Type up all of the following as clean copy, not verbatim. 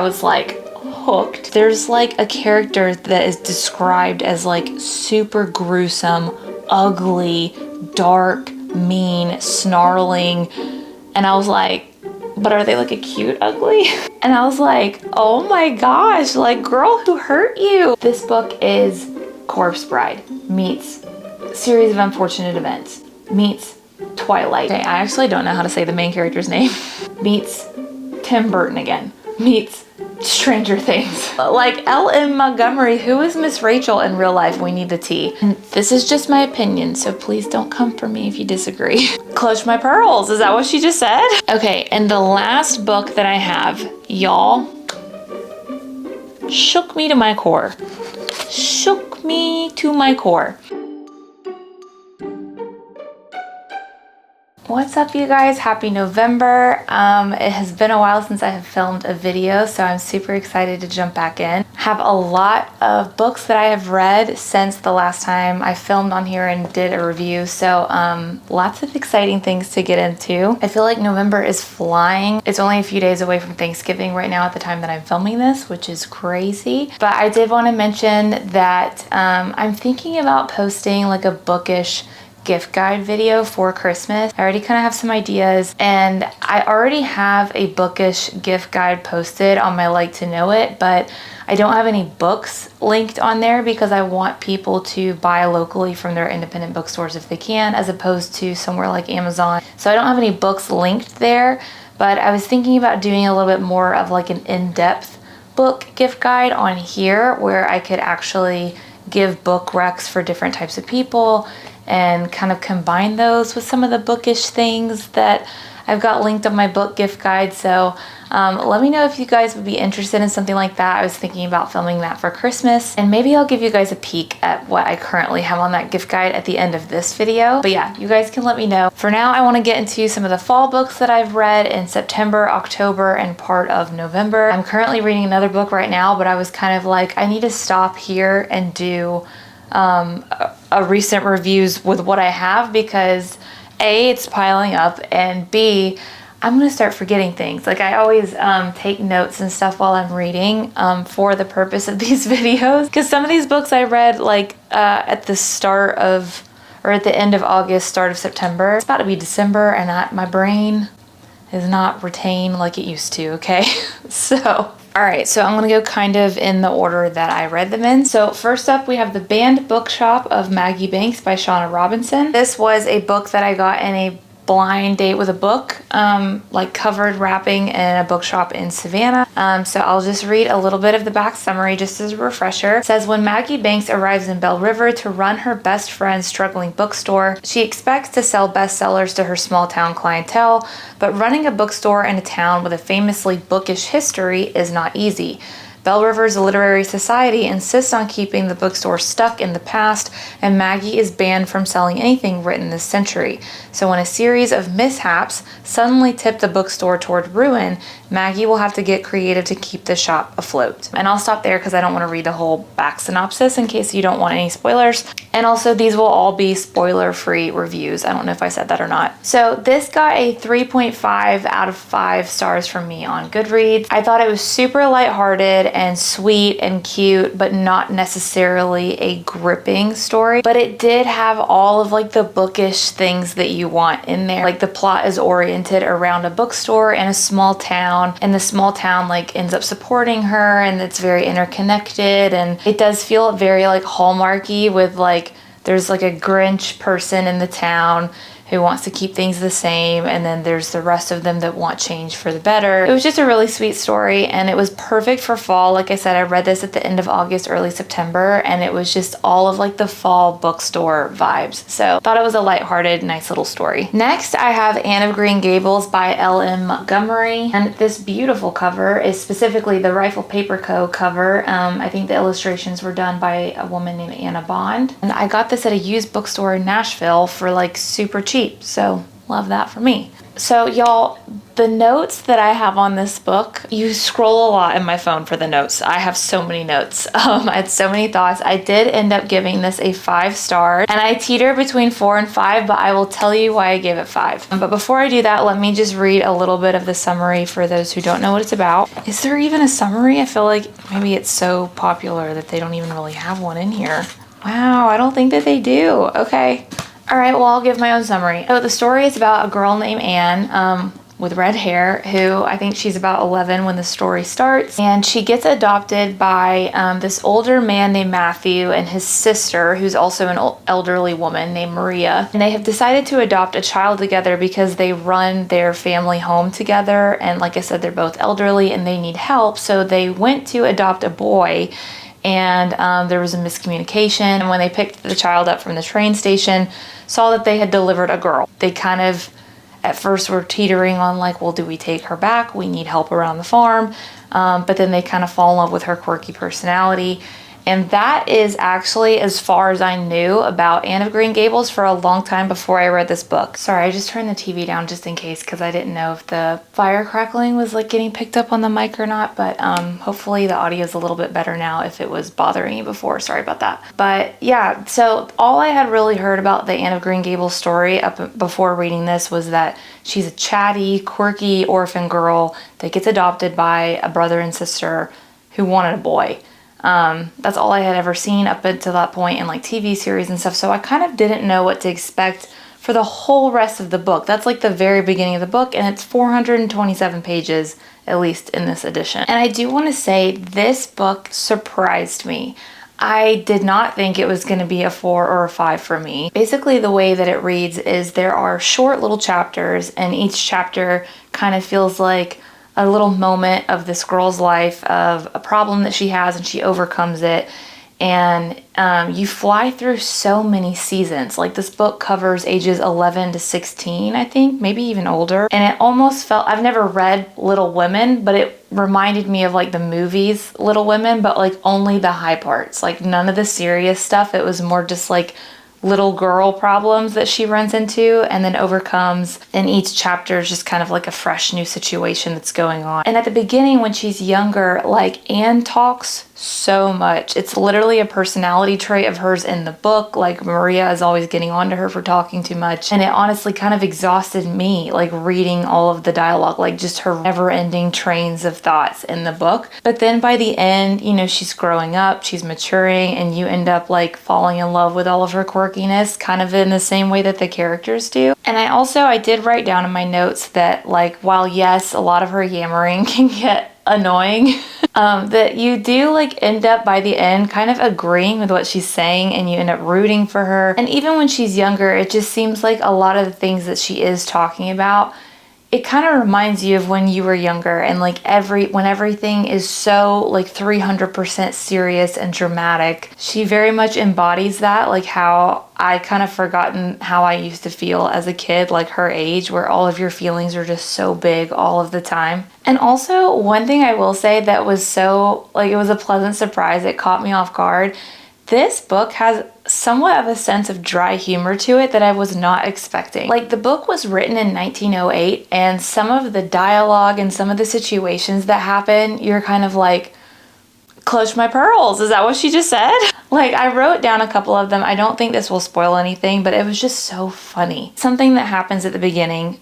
I was like hooked. There's like a character that is described as like super gruesome, ugly, dark, mean, snarling, and I was like, but are they like a cute ugly? And I was like, oh my gosh, like girl, who hurt you? This book is Corpse Bride meets Series of Unfortunate Events meets Twilight. Okay, I actually don't know how to say the main character's name. Meets Tim Burton again. Meets Stranger Things. Like L.M. Montgomery, who is Miss Rachel in real life? We need the tea. And this is just my opinion, so please don't come for me if you disagree. Clutch my pearls, is that what she just said? Okay, and the last book that I have, y'all, shook me to my core. Shook me to my core. What's up, you guys? Happy November. It has been a while since I have filmed a video, so I'm super excited to jump back in. Have a lot of books that I have read since the last time I filmed on here and did a review, so lots of exciting things to get into. I feel like November is flying. It's only a few days away from Thanksgiving right now at the time that I'm filming this, which is crazy. But I did want to mention that I'm thinking about posting like a bookish gift guide video for Christmas. I already kind of have some ideas, and I already have a bookish gift guide posted on my Like to Know It, but I don't have any books linked on there because I want people to buy locally from their independent bookstores if they can, as opposed to somewhere like Amazon. So I don't have any books linked there, but I was thinking about doing a little bit more of like an in-depth book gift guide on here where I could actually give book recs for different types of people and kind of combine those with some of the bookish things that I've got linked on my book gift guide. So let me know if you guys would be interested in something like that. I was thinking about filming that for Christmas, and maybe I'll give you guys a peek at what I currently have on that gift guide at the end of this video. But yeah, you guys can let me know. For now, I want to get into some of the fall books that I've read in September, October, and part of November. I'm currently reading another book right now, but I was kind of like, I need to stop here and do a recent reviews with what I have, because A, it's piling up, and B, I'm gonna start forgetting things. Like I always take notes and stuff while I'm reading for the purpose of these videos, because some of these books I read like at the start of, or at the end of August, start of September. It's about to be December, and my brain is not retained like it used to, okay? So all right, so I'm gonna go kind of in the order that I read them in. So first up, we have The Banned Bookshop of Maggie Banks by Shauna Robinson. This was a book that I got in a blind date with a book, like covered wrapping in a bookshop in Savannah. So I'll just read a little bit of the back summary just as a refresher. It says, when Maggie Banks arrives in Belle River to run her best friend's struggling bookstore, she expects to sell bestsellers to her small town clientele, but running a bookstore in a town with a famously bookish history is not easy. Belle River's literary society insists on keeping the bookstore stuck in the past, and Maggie is banned from selling anything written this century. So when a series of mishaps suddenly tip the bookstore toward ruin, Maggie will have to get creative to keep the shop afloat. And I'll stop there because I don't want to read the whole back synopsis in case you don't want any spoilers. And also, these will all be spoiler-free reviews. I don't know if I said that or not. So this got a 3.5 out of 5 stars from me on Goodreads. I thought it was super lighthearted and sweet and cute, but not necessarily a gripping story. But it did have all of like the bookish things that you want in there. Like the plot is oriented around a bookstore in a small town, and the small town like ends up supporting her, and it's very interconnected, and it does feel very like Hallmarky with like, there's like a Grinch person in the town who wants to keep things the same, and then there's the rest of them that want change for the better. It was just a really sweet story, and it was perfect for fall. Like I said, I read this at the end of August, early September, and it was just all of like the fall bookstore vibes. So thought it was a lighthearted, nice little story. Next, I have Anne of Green Gables by L.M. Montgomery, and this beautiful cover is specifically the Rifle Paper Co. cover. I think the illustrations were done by a woman named Anna Bond, and I got this at a used bookstore in Nashville for like super cheap. So love that for me. So y'all, the notes that I have on this book, you scroll a lot in my phone for the notes. I have so many notes. I had so many thoughts. I did end up giving this a 5 star, and I teeter between 4 and 5, but I will tell you why I gave it 5. But before I do that, let me just read a little bit of the summary for those who don't know what it's about. Is there even a summary? I feel like maybe it's so popular that they don't even really have one in here. Wow, I don't think that they do. Okay. All right, well, I'll give my own summary. So the story is about a girl named Anne with red hair who I think she's about 11 when the story starts. And she gets adopted by this older man named Matthew and his sister, who's also an elderly woman named Maria. And they have decided to adopt a child together because they run their family home together. And like I said, they're both elderly and they need help. So they went to adopt a boy. And there was a miscommunication, and when they picked the child up from the train station, saw that they had delivered a girl. They kind of at first were teetering on like, well, do we take her back? We need help around the farm. But then they kind of fall in love with her quirky personality. And that is actually as far as I knew about Anne of Green Gables for a long time before I read this book. Sorry, I just turned the TV down just in case because I didn't know if the fire crackling was like getting picked up on the mic or not. But hopefully the audio is a little bit better now if it was bothering you before. Sorry about that. But yeah, so all I had really heard about the Anne of Green Gables story up before reading this was that she's a chatty, quirky orphan girl that gets adopted by a brother and sister who wanted a boy. That's all I had ever seen up until that point in like TV series and stuff. So I kind of didn't know what to expect for the whole rest of the book. That's like the very beginning of the book, and it's 427 pages, at least in this edition. And I do want to say this book surprised me. I did not think it was going to be a 4 or a 5 for me. Basically, the way that it reads is there are short little chapters, and each chapter kind of feels like a little moment of this girl's life, of a problem that she has, and she overcomes it. And you fly through so many seasons. Like, this book covers ages 11 to 16, I think, maybe even older. And it almost felt, I've never read Little Women, but it reminded me of like the movies Little Women, but like only the high parts, like none of the serious stuff. It was more just like little girl problems that she runs into and then overcomes. And each chapter is just kind of like a fresh new situation that's going on. And at the beginning, when she's younger, like, Anne talks so much. It's literally a personality trait of hers in the book. Like, Maria is always getting on to her for talking too much. And it honestly kind of exhausted me, like, reading all of the dialogue, like just her never-ending trains of thoughts in the book. But then by the end, you know, she's growing up, she's maturing, and you end up like falling in love with all of her quirkiness, kind of in the same way that the characters do. And I did write down in my notes that, like, while yes, a lot of her yammering can get annoying, that you do like end up by the end kind of agreeing with what she's saying, and you end up rooting for her. And even when she's younger, it just seems like a lot of the things that she is talking about, it kind of reminds you of when you were younger, and like when everything is so like 300% serious and dramatic. She very much embodies that, like how I kind of forgotten how I used to feel as a kid, like her age, where all of your feelings are just so big all of the time. And also, one thing I will say that was so, like, it was a pleasant surprise, it caught me off guard. This book has somewhat of a sense of dry humor to it that I was not expecting. Like, the book was written in 1908, and some of the dialogue and some of the situations that happen, you're kind of like, clutch my pearls, is that what she just said? Like, I wrote down a couple of them. I don't think this will spoil anything, but it was just so funny. Something that happens at the beginning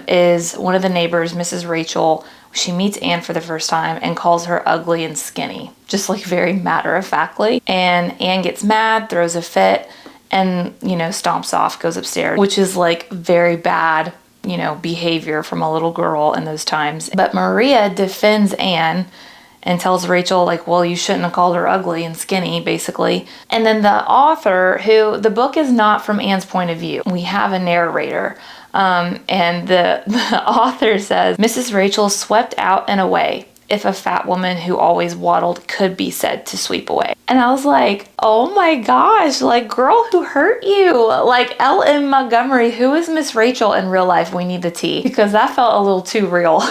is one of the neighbors, Mrs. Rachel, she meets Anne for the first time and calls her ugly and skinny, just like very matter-of-factly. And Anne gets mad, throws a fit, and, you know, stomps off, goes upstairs, which is like very bad, you know, behavior from a little girl in those times. But Maria defends Anne and tells Rachel, like, well, you shouldn't have called her ugly and skinny, basically. And then the author, who, the book is not from Anne's point of view. We have a narrator. And the author says, Mrs. Rachel swept out and away, if a fat woman who always waddled could be said to sweep away. And I was like, oh my gosh, like, girl, who hurt you? Like, L.M. Montgomery, who is Miss Rachel in real life? We need the tea, because that felt a little too real.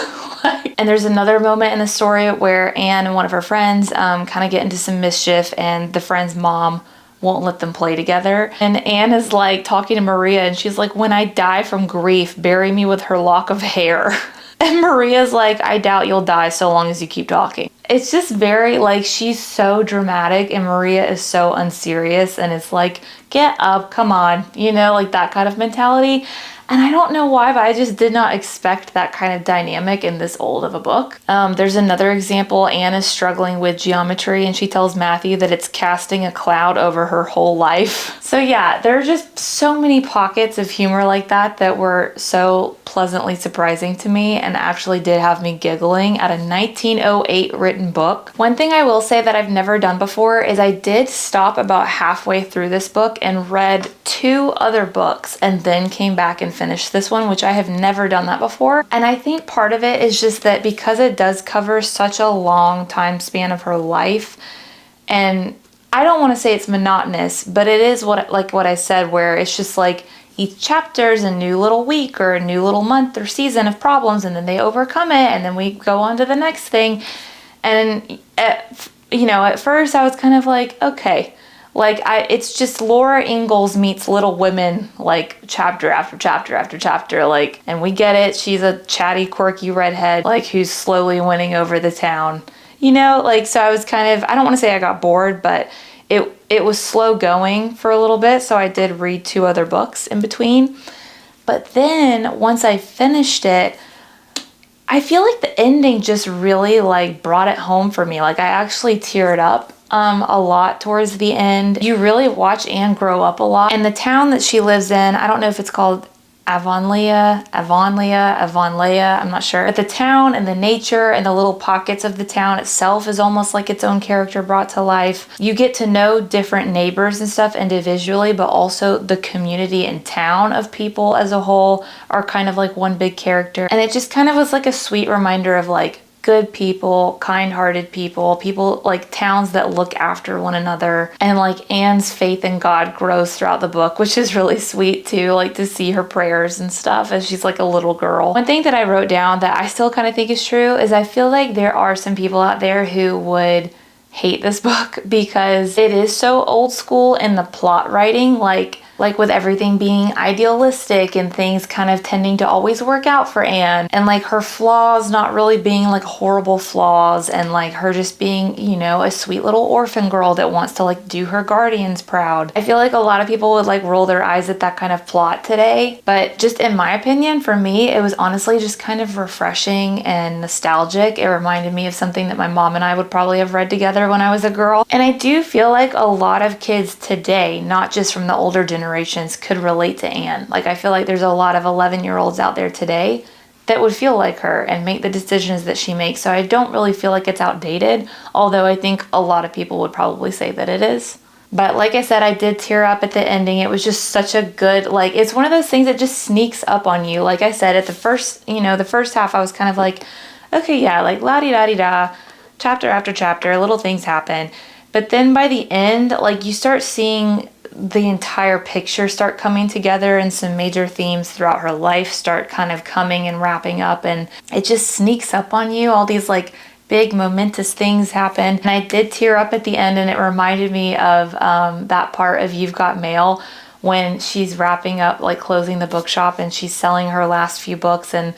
And there's another moment in the story where Anne and one of her friends kind of get into some mischief, and the friend's mom won't let them play together. And Anne is like talking to Maria and she's like, when I die from grief, bury me with her lock of hair. And Maria's like, I doubt you'll die so long as you keep talking. It's just very like, she's so dramatic and Maria is so unserious, and it's like, get up, come on, you know, like that kind of mentality. And I don't know why, but I just did not expect that kind of dynamic in this old of a book. There's another example. Anne is struggling with geometry and she tells Matthew that it's casting a cloud over her whole life. So yeah, there are just so many pockets of humor like that that were so pleasantly surprising to me and actually did have me giggling at a 1908 written book. One thing I will say that I've never done before is I did stop about halfway through this book and read 2 other books and then came back and finished this one, which I have never done that before. And I think part of it is just that because it does cover such a long time span of her life, and I don't want to say it's monotonous, but it is what I said, where it's just like each chapter is a new little week or a new little month or season of problems, and then they overcome it, and then we go on to the next thing. And at first I was kind of like, okay, like it's just Laura Ingalls meets Little Women, like chapter after chapter after chapter, like, and we get it. She's a chatty, quirky redhead, like, who's slowly winning over the town, you know, like, so I was kind of, I don't want to say I got bored, but it was slow going for a little bit. So I did read 2 other books in between. But then once I finished it, I feel like the ending just really like brought it home for me. Like I actually teared up a lot towards the end. You really watch Anne grow up a lot. And the town that she lives in, I don't know if it's called Avonlea, I'm not sure. But the town and the nature and the little pockets of the town itself is almost like its own character brought to life. You get to know different neighbors and stuff individually, but also the community and town of people as a whole are kind of like one big character. And it just kind of was like a sweet reminder of like good people, kind-hearted people like towns that look after one another. And like Anne's faith in God grows throughout the book, which is really sweet too, like to see her prayers and stuff as she's like a little girl. One thing that I wrote down that I still kind of think is true is I feel like there are some people out there who would hate this book because it is so old school in the plot writing, like with everything being idealistic and things kind of tending to always work out for Anne, and like her flaws not really being like horrible flaws, and like her just being, you know, a sweet little orphan girl that wants to like do her guardians proud. I feel like a lot of people would like roll their eyes at that kind of plot today, but just in my opinion, for me, it was honestly just kind of refreshing and nostalgic. It reminded me of something that my mom and I would probably have read together when I was a girl. And I do feel like a lot of kids today, not just from the older generations, could relate to Anne. Like I feel like there's a lot of 11-year-olds out there today that would feel like her and make the decisions that she makes. So I don't really feel like it's outdated, although I think a lot of people would probably say that it is. But like I said, I did tear up at the ending. It was just such a good, like, it's one of those things that just sneaks up on you. Like I said, at the first half, I was kind of like, okay, yeah, like la-di-da-di-da, chapter after chapter, little things happen. But then by the end, like you start seeing the entire picture start coming together, and some major themes throughout her life start kind of coming and wrapping up, and it just sneaks up on you. All these like big momentous things happen, and I did tear up at the end, and it reminded me of that part of You've Got Mail when she's wrapping up, like closing the bookshop, and she's selling her last few books, and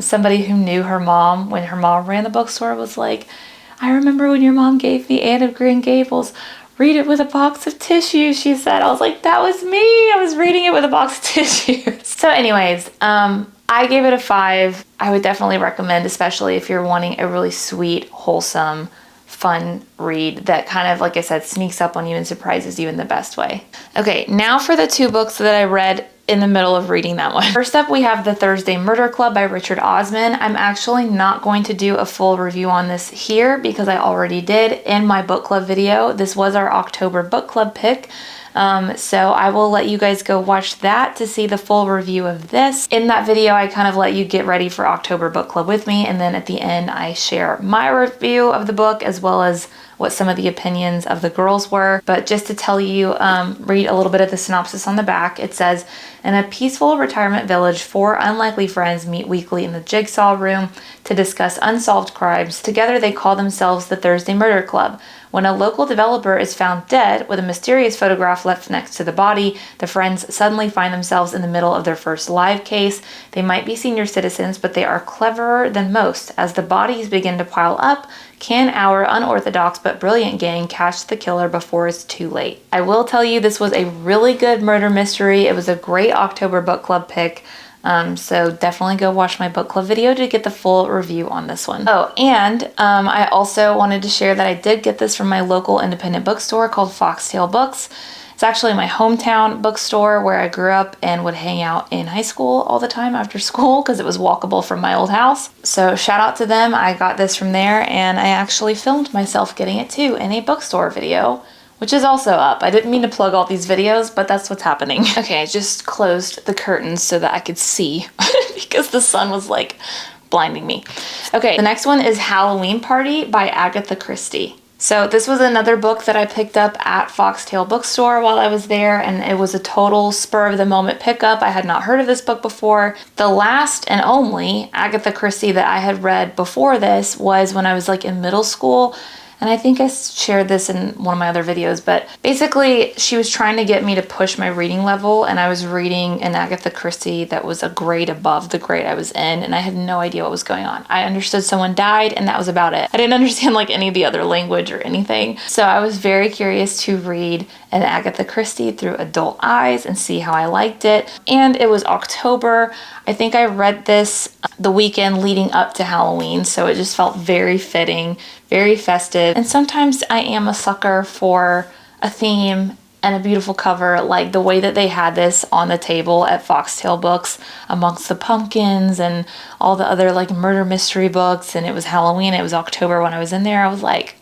somebody who knew her mom when her mom ran the bookstore was like, I remember when your mom gave me Anne of Green Gables. Read it with a box of tissues, she said. I was like, that was me. I was reading it with a box of tissues. So anyways, I gave it a 5. I would definitely recommend, especially if you're wanting a really sweet, wholesome, fun read that kind of, like I said, sneaks up on you and surprises you in the best way. Okay, now for the 2 books that I read in the middle of reading that one. First up, we have The Thursday Murder Club by Richard Osman. I'm actually not going to do a full review on this here because I already did in my book club video. This was our October book club pick. So I will let you guys go watch that to see the full review of this. In that video, I kind of let you get ready for October book club with me, and then at the end, I share my review of the book as well as what some of the opinions of the girls were. But just to tell you, read a little bit of the synopsis on the back. It says, in a peaceful retirement village, 4 unlikely friends meet weekly in the jigsaw room to discuss unsolved crimes. Together they call themselves the Thursday Murder Club. When a local developer is found dead with a mysterious photograph left next to the body, the friends suddenly find themselves in the middle of their first live case. They might be senior citizens, but they are cleverer than most. As the bodies begin to pile up, can our unorthodox but brilliant gang catch the killer before it's too late? I will tell you, this was a really good murder mystery. It was a great October book club pick. So definitely go watch my book club video to get the full review on this one. Oh, and I also wanted to share that I did get this from my local independent bookstore called Foxtail Books. It's actually my hometown bookstore where I grew up and would hang out in high school all the time after school because it was walkable from my old house. So shout out to them. I got this from there, and I actually filmed myself getting it too in a bookstore video, which is also up. I didn't mean to plug all these videos, but that's what's happening. Okay, I just closed the curtains so that I could see because the sun was like blinding me. Okay, the next one is Halloween Party by Agatha Christie. So this was another book that I picked up at Foxtail Bookstore while I was there, and it was a total spur of the moment pickup. I had not heard of this book before. The last and only Agatha Christie that I had read before this was when I was like in middle school. And I think I shared this in one of my other videos, but basically she was trying to get me to push my reading level, and I was reading an Agatha Christie that was a grade above the grade I was in, and I had no idea what was going on. I understood someone died, and that was about it. I didn't understand like any of the other language or anything. So I was very curious to read an Agatha Christie through adult eyes and see how I liked it. And it was October. I think I read this the weekend leading up to Halloween, so it just felt very fitting, very festive. And sometimes I am a sucker for a theme and a beautiful cover, like the way that they had this on the table at Foxtail Books amongst the pumpkins and all the other like murder mystery books. And it was Halloween, it was October when I was in there. I was like,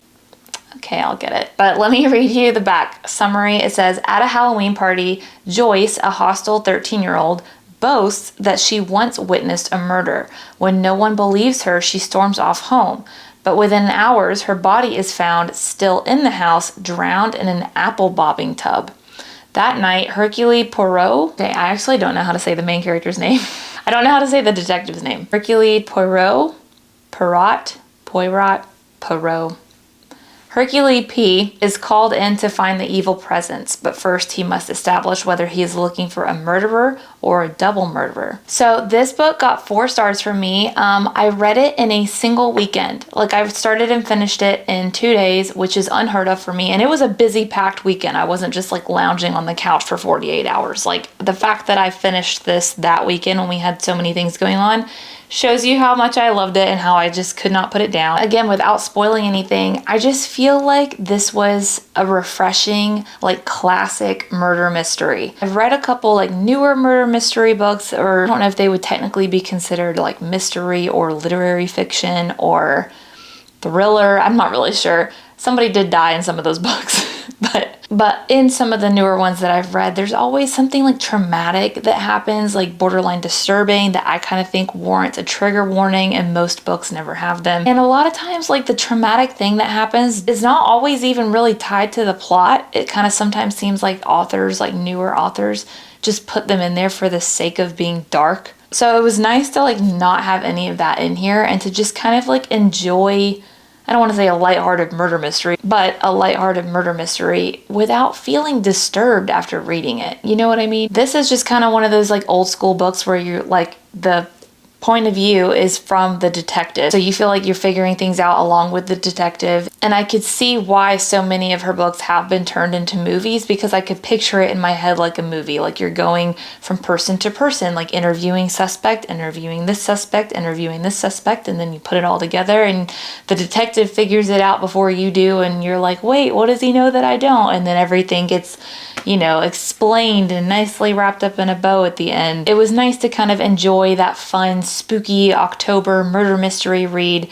okay, I'll get it. But let me read you the back summary. It says, at a Halloween party, Joyce, a hostile 13-year-old, boasts that she once witnessed a murder. When no one believes her, she storms off home. But within hours, her body is found still in the house, drowned in an apple bobbing tub. That night, Hercule Poirot, okay, I actually don't know how to say the main character's name. I don't know how to say the detective's name. Hercule Poirot, Hercule P. is called in to find the evil presence, but first he must establish whether he is looking for a murderer or a double murderer. So this book got 4 stars from me. I read it in a single weekend. Like I started and finished it in 2 days, which is unheard of for me. And it was a busy, packed weekend. I wasn't just like lounging on the couch for 48 hours. Like the fact that I finished this that weekend when we had so many things going on shows you how much I loved it and how I just could not put it down. Again, without spoiling anything, I just feel like this was a refreshing, like classic murder mystery. I've read a couple like newer murder mystery books, or I don't know if they would technically be considered like mystery or literary fiction or thriller. I'm not really sure. Somebody did die in some of those books. But in some of the newer ones that I've read, there's always something like traumatic that happens, like borderline disturbing, that I kind of think warrants a trigger warning, and most books never have them. And a lot of times, like the traumatic thing that happens is not always even really tied to the plot. It kind of sometimes seems like authors, like newer authors, just put them in there for the sake of being dark. So it was nice to like not have any of that in here and to just kind of like enjoy, I don't want to say a lighthearted murder mystery, but a lighthearted murder mystery without feeling disturbed after reading it. You know what I mean? This is just kind of one of those like old school books where you're like the point of view is from the detective. So you feel like you're figuring things out along with the detective. And I could see why so many of her books have been turned into movies, because I could picture it in my head like a movie. Like you're going from person to person, like interviewing suspect, interviewing this suspect, interviewing this suspect, and then you put it all together and the detective figures it out before you do, and you're like, wait, what does he know that I don't? And then everything gets, you know, explained and nicely wrapped up in a bow at the end. It was nice to kind of enjoy that fun, spooky October murder mystery read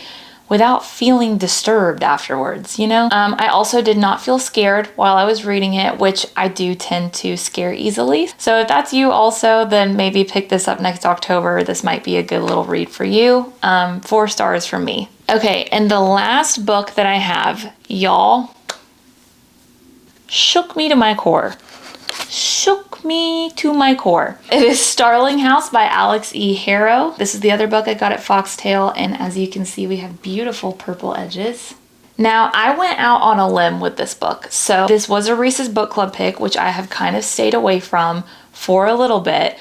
without feeling disturbed afterwards, you know? I also did not feel scared while I was reading it, which I do tend to scare easily. So if that's you also, then maybe pick this up next October. This might be a good little read for you. 4 stars from me. Okay, and the last book that I have, y'all, shook me to my core. Shook shook me to my core. It is Starling House by Alex E. Harrow. This is the other book I got at Foxtail, and as you can see, we have beautiful purple edges. Now, I went out on a limb with this book. So this was a Reese's Book Club pick, which I have kind of stayed away from for a little bit,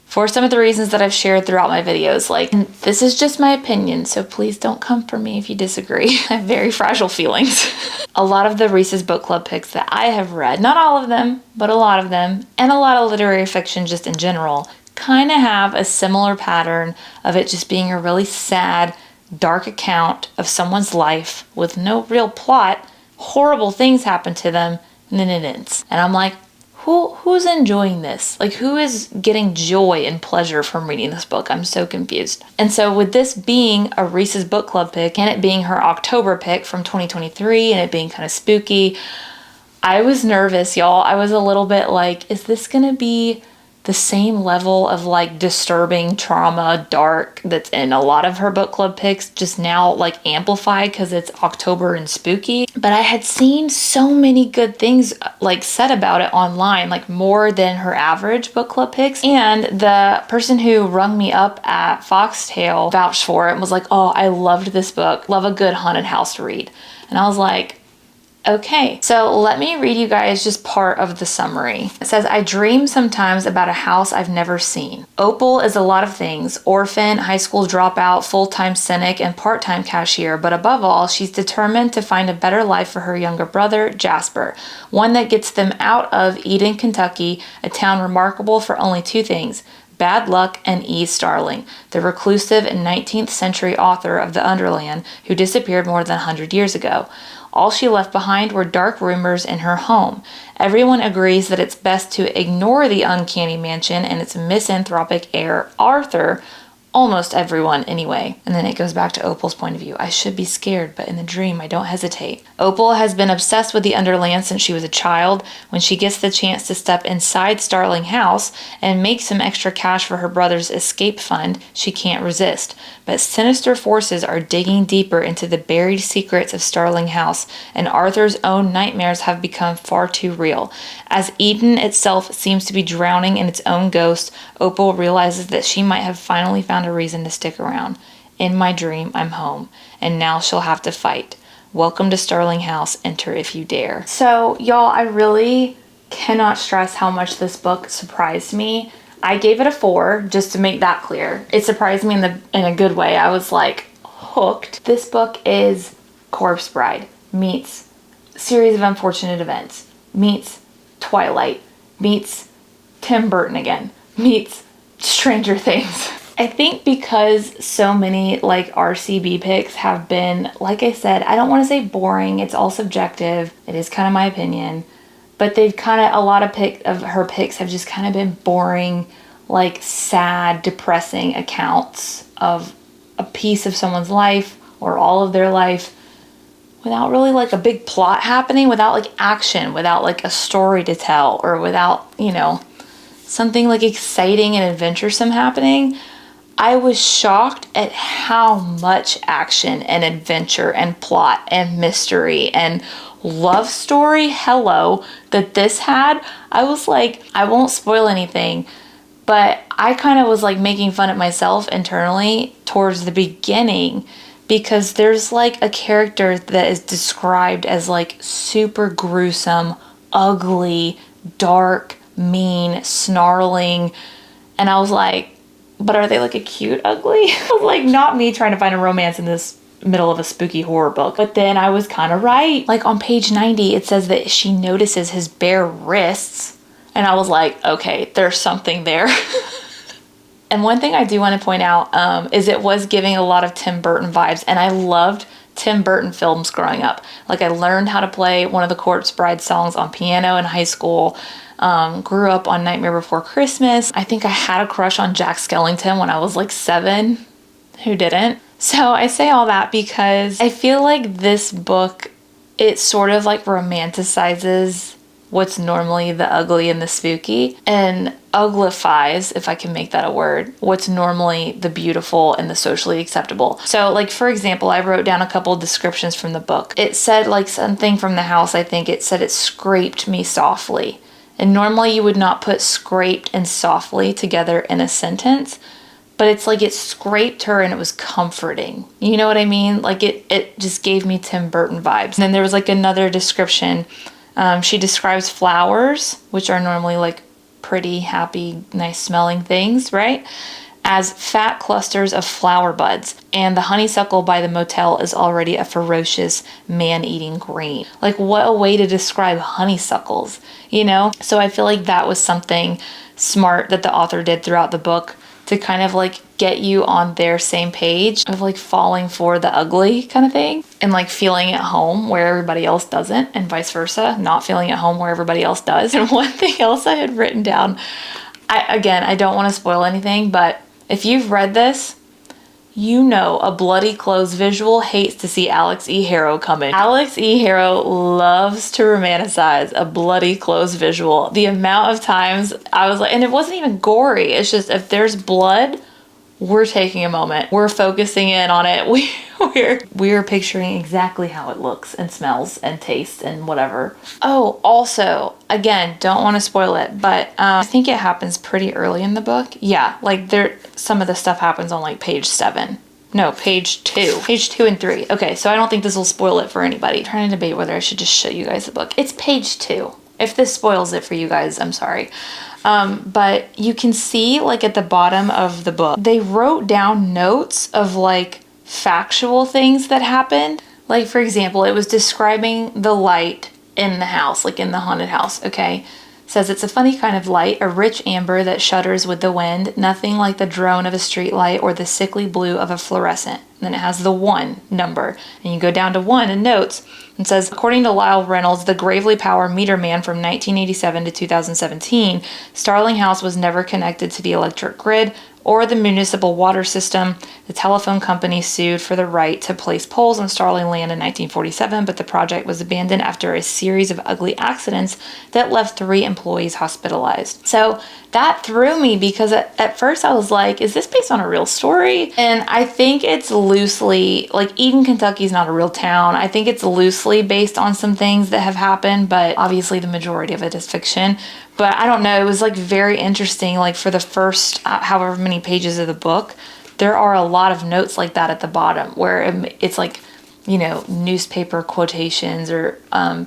for some of the reasons that I've shared throughout my videos. Like, this is just my opinion, so please don't come for me if you disagree. I have very fragile feelings. A lot of the Reese's Book Club picks that I have read, not all of them, but a lot of them, and a lot of literary fiction just in general, kind of have a similar pattern of it just being a really sad, dark account of someone's life with no real plot. Horrible things happen to them, and then it ends. And I'm like, who's enjoying this? Like, who is getting joy and pleasure from reading this book? I'm so confused. And so with this being a Reese's Book Club pick, and it being her October pick from 2023, and it being kind of spooky, I was nervous, y'all. I was a little bit like, is this gonna be the same level of like disturbing trauma, dark, that's in a lot of her book club picks, just now like amplified because it's October and spooky? But I had seen so many good things like said about it online, like more than her average book club picks. And the person who rung me up at Foxtail vouched for it and was like, oh, I loved this book, love a good haunted house read. And I was like, okay, so let me read you guys just part of the summary. It says, I dream sometimes about a house I've never seen. Opal is a lot of things: orphan, high school dropout, full-time cynic, and part-time cashier. But above all, she's determined to find a better life for her younger brother, Jasper. One that gets them out of Eden, Kentucky, a town remarkable for only two things: bad luck and E. Starling, the reclusive and 19th century author of The Underland, who disappeared more than 100 years ago. All she left behind were dark rumors in her home. Everyone agrees that it's best to ignore the uncanny mansion and its misanthropic heir, Arthur. Almost everyone, anyway. And then it goes back to Opal's point of view. I should be scared, but in the dream, I don't hesitate. Opal has been obsessed with the Underland since she was a child. When she gets the chance to step inside Starling House and make some extra cash for her brother's escape fund, she can't resist. But sinister forces are digging deeper into the buried secrets of Starling House, and Arthur's own nightmares have become far too real. As Eden itself seems to be drowning in its own ghost, Opal realizes that she might have finally found a reason to stick around. In my dream, I'm home, and now she'll have to fight. Welcome to Starling House. Enter if you dare. So, y'all, I really cannot stress how much this book surprised me. I gave it a 4, just to make that clear. It surprised me in a good way. I was like hooked. This book is Corpse Bride meets Series of Unfortunate Events meets Twilight meets Tim Burton again meets Stranger Things. I think because so many like RCB picks have been, like I said, I don't want to say boring, it's all subjective, it is kind of my opinion, but they've kind of, a lot of her picks have just kind of been boring, like sad, depressing accounts of a piece of someone's life or all of their life without really like a big plot happening, without like action, without like a story to tell, or without, you know, something like exciting and adventuresome happening. I was shocked at how much action and adventure and plot and mystery and love story, that this had. I was like, I won't spoil anything, but I kind of was like making fun of myself internally towards the beginning, because there's like a character that is described as like super gruesome, ugly, dark, mean, snarling, and I was like, but are they like a cute ugly? Like, not me trying to find a romance in this middle of a spooky horror book. But then I was kind of right. Like on page 90, it says that she notices his bare wrists, and I was like, okay, there's something there. And one thing I do want to point out is it was giving a lot of Tim Burton vibes, and I loved Tim Burton films growing up. Like, I learned how to play one of the Corpse Bride songs on piano in high school. Grew up on Nightmare Before Christmas. I think I had a crush on Jack Skellington when I was like 7. Who didn't? So I say all that because I feel like this book, it sort of like romanticizes what's normally the ugly and the spooky, and uglifies, if I can make that a word, what's normally the beautiful and the socially acceptable. So like, for example, I wrote down a couple of descriptions from the book. It said like something from the house, I think it said it scraped me softly. And normally you would not put scraped and softly together in a sentence, but it's like it scraped her and it was comforting. You know what I mean? Like it just gave me Tim Burton vibes. And then there was like another description. She describes flowers, which are normally like pretty, happy, nice smelling things, right? As fat clusters of flower buds. And the honeysuckle by the motel is already a ferocious man-eating green. Like, what a way to describe honeysuckles, you know? So I feel like that was something smart that the author did throughout the book to kind of like get you on their same page of like falling for the ugly kind of thing and like feeling at home where everybody else doesn't, and vice versa, not feeling at home where everybody else does. And one thing else I had written down, I don't want to spoil anything, but if you've read this, you know a bloody clothes visual hates to see Alex E. Harrow come in. Alex E. Harrow loves to romanticize a bloody clothes visual. The amount of times I was like, and it wasn't even gory. It's just if there's blood, we're taking a moment. We're focusing in on it. We're picturing exactly how it looks and smells and tastes and whatever. Oh, also, again, don't want to spoil it, but I think it happens pretty early in the book. Yeah, like some of the stuff happens on like page 7. No, page 2. Page 2 and 3. Okay, so I don't think this will spoil it for anybody. I'm trying to debate whether I should just show you guys the book. It's page 2. If this spoils it for you guys, I'm sorry. But you can see like at the bottom of the book, they wrote down notes of like factual things that happened. Like, for example, it was describing the light in the house, like in the haunted house, okay? It says it's a funny kind of light, a rich amber that shudders with the wind, nothing like the drone of a street light or the sickly blue of a fluorescent. And then it has the 1 number, and you go down to 1 in notes. It says, according to Lyle Reynolds, the Gravely Power meter man from 1987 to 2017, Starling House was never connected to the electric grid or the municipal water system. The telephone company sued for the right to place poles on Starling land in 1947, but the project was abandoned after a series of ugly accidents that left 3 employees hospitalized. So that threw me because at first I was like, is this based on a real story? And I think it's loosely, like Eden, Kentucky is not a real town. I think it's loosely based on some things that have happened, but obviously the majority of it is fiction. But I don't know, it was like very interesting. Like for the first however many pages of the book, there are a lot of notes like that at the bottom where it's like, you know, newspaper quotations or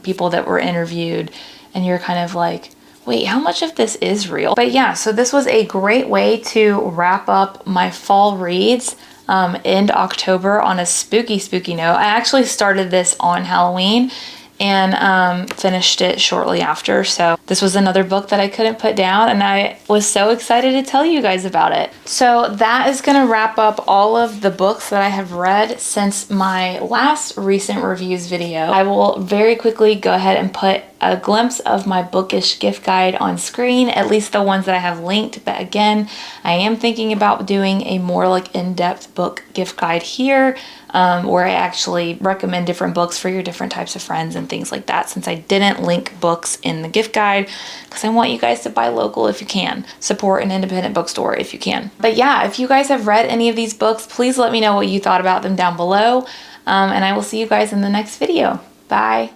people that were interviewed, and you're kind of like, wait, how much of this is real? But yeah, so this was a great way to wrap up my fall reads. End October on a spooky note. I actually started this on Halloween and finished it shortly after. So this was another book that I couldn't put down, and I was so excited to tell you guys about it. So that is going to wrap up all of the books that I have read since my last recent reviews video. I will very quickly go ahead and put a glimpse of my bookish gift guide on screen, at least the ones that I have linked. But again, I am thinking about doing a more like in-depth book gift guide here, where I actually recommend different books for your different types of friends and things like that, since I didn't link books in the gift guide, because I want you guys to buy local if you can, support an independent bookstore if you can. But yeah, if you guys have read any of these books, please let me know what you thought about them down below, and I will see you guys in the next video. Bye.